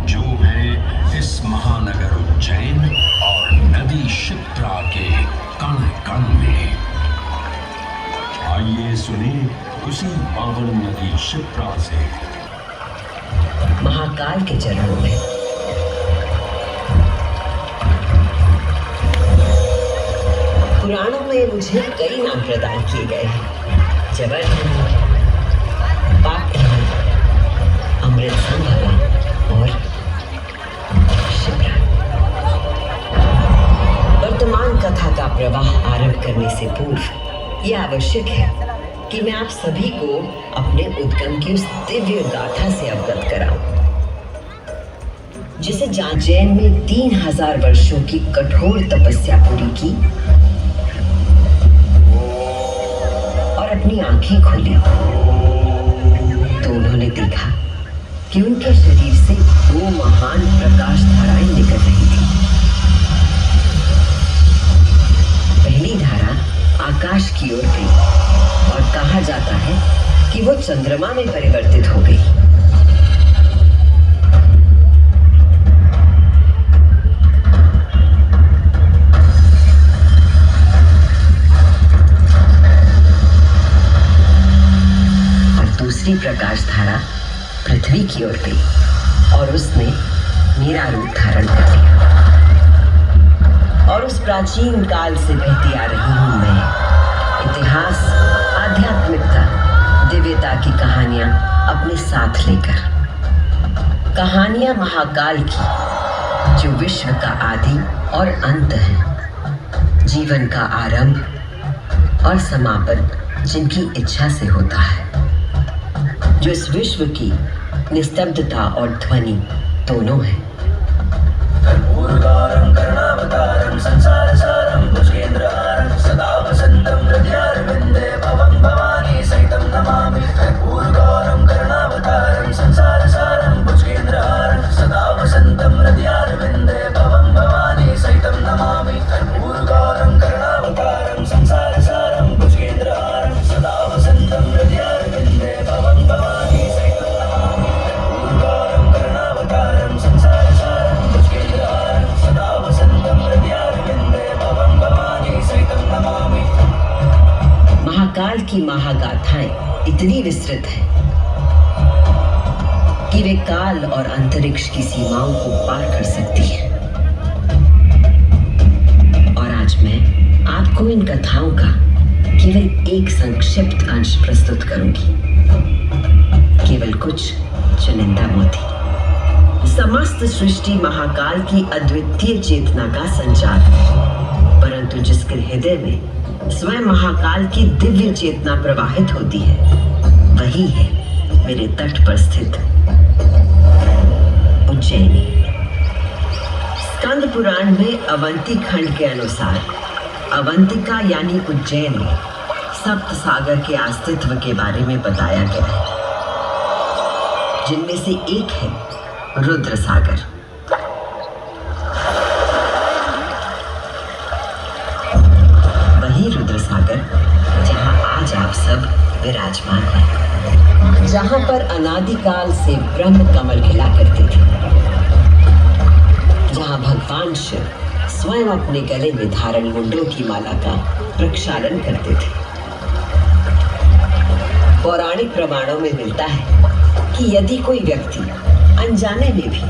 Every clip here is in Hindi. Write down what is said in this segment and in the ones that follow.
जो है इस महानगर उज्जैन और नदी शिप्रा के कण कण में। आइए सुने उसी पावन नदी शिप्रा से महाकाल के चरणों में। पुराणों में मुझे कई नाम प्रदान किए गए हैं। जबरधन, पापधन, अमृत संभवा और शिप्रा। वर्तमान कथा का प्रवाह आरंभ करने से पूर्व यह आवश्यक है कि मैं आप सभी को अपने उद्गम की उस दिव्य गाथा से अवगत कराऊं, जिसे उज्जैन में 3000 वर्षों की कठोर तपस्या पूरी की और अपनी आंखें खोली तो उन्होंने देखा कि उनके शरीर से 2 महान प्रकाश धाराएं निकल रही थी। पहली धारा आकाश की ओर गई और कहा जाता है कि वो चंद्रमा में परिवर्तित हो गई। और दूसरी प्रकाश धारा पृथ्वी की ओर गई और उसने मेरा रूप धारण कर लिया। और उस प्राचीन काल से बहती आ रही हूं मैं, इतिहास, आध्यात्मिकता, दिव्यता की कहानियां अपने साथ लेकर। कहानियां महाकाल की, जो विश्व का आदि और अंत है, जीवन का आरंभ और समापन जिनकी इच्छा से होता है, जो इस विश्व की निस्तब्धता और ध्वनि दोनों है। कर्पूरकारं करुणावतारं संसारसारं भुजगेन्द्रहारं सदा वसन्तं हृदयारविन्दे भवं भवानी सहितं नमामि। कर्पूरकारं करुणावतारं संसारसारं भुजगेन्द्रहारं सदा वसन्तं हृदयारविन्दे भवं भवानी सहितं नमामि। कर्पूरकारं करुणावतारं संसारसारं भुजगेन्द्रहारं सदा वसन्तं हृदयारविन्दे भवं भवानी सहितं नमामि। कर्पूरकारं करुणावतारं संसारसारं महाकाल की महागाथाएं इतनी विस्तृत हैं कि वे काल और अंतरिक्ष की सीमाओं को पार कर सकती हैं। और आज मैं आपको इन कथाओं का केवल एक संक्षिप्त अंश प्रस्तुत करूंगी, केवल कुछ चुनिंदा मोती। समस्त सृष्टि महाकाल की अद्वितीय चेतना का संचार है, परंतु जिसके हृदय में स्वयं महाकाल की दिव्य चेतना प्रवाहित होती है, वही है मेरे तट पर स्थित उज्जैनी। स्कंद पुराण में अवंती खंड के अनुसार अवंतिका यानी उज्जैन में सप्त सागर के अस्तित्व के बारे में बताया गया है, जिनमें से एक है रुद्र सागर। वही रुद्र सागर जहां आज आप सब विराजमान हैं, जहां पर अनादिकाल से ब्रह्म कमल खिला करते थे, जहां भगवान शिव स्वयं अपने गले में धारण मुंडों की माला का प्रक्षालन करते थे। पौराणिक प्रमाणों में मिलता है कि यदि कोई व्यक्ति अनजाने में भी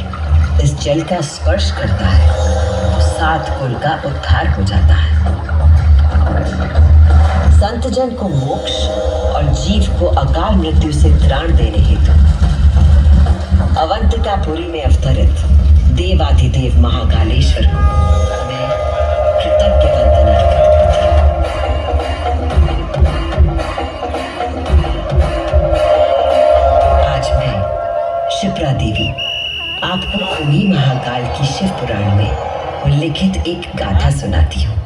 इस जल का स्पर्श करता है तो 7 कुल का उद्धार हो जाता है। संतजन को मोक्ष और जीव को अकाल मृत्यु से त्राण देने हेतु अवंतिकापुरी में अवतरित देवाधिदेव महाकालेश्वर को मैं कृतज्ञ वंदना करती हूँ। आज मैं शिप्रा देवी आपको उन्हीं महाकाल की शिव पुराण में उल्लिखित एक गाथा सुनाती हूँ।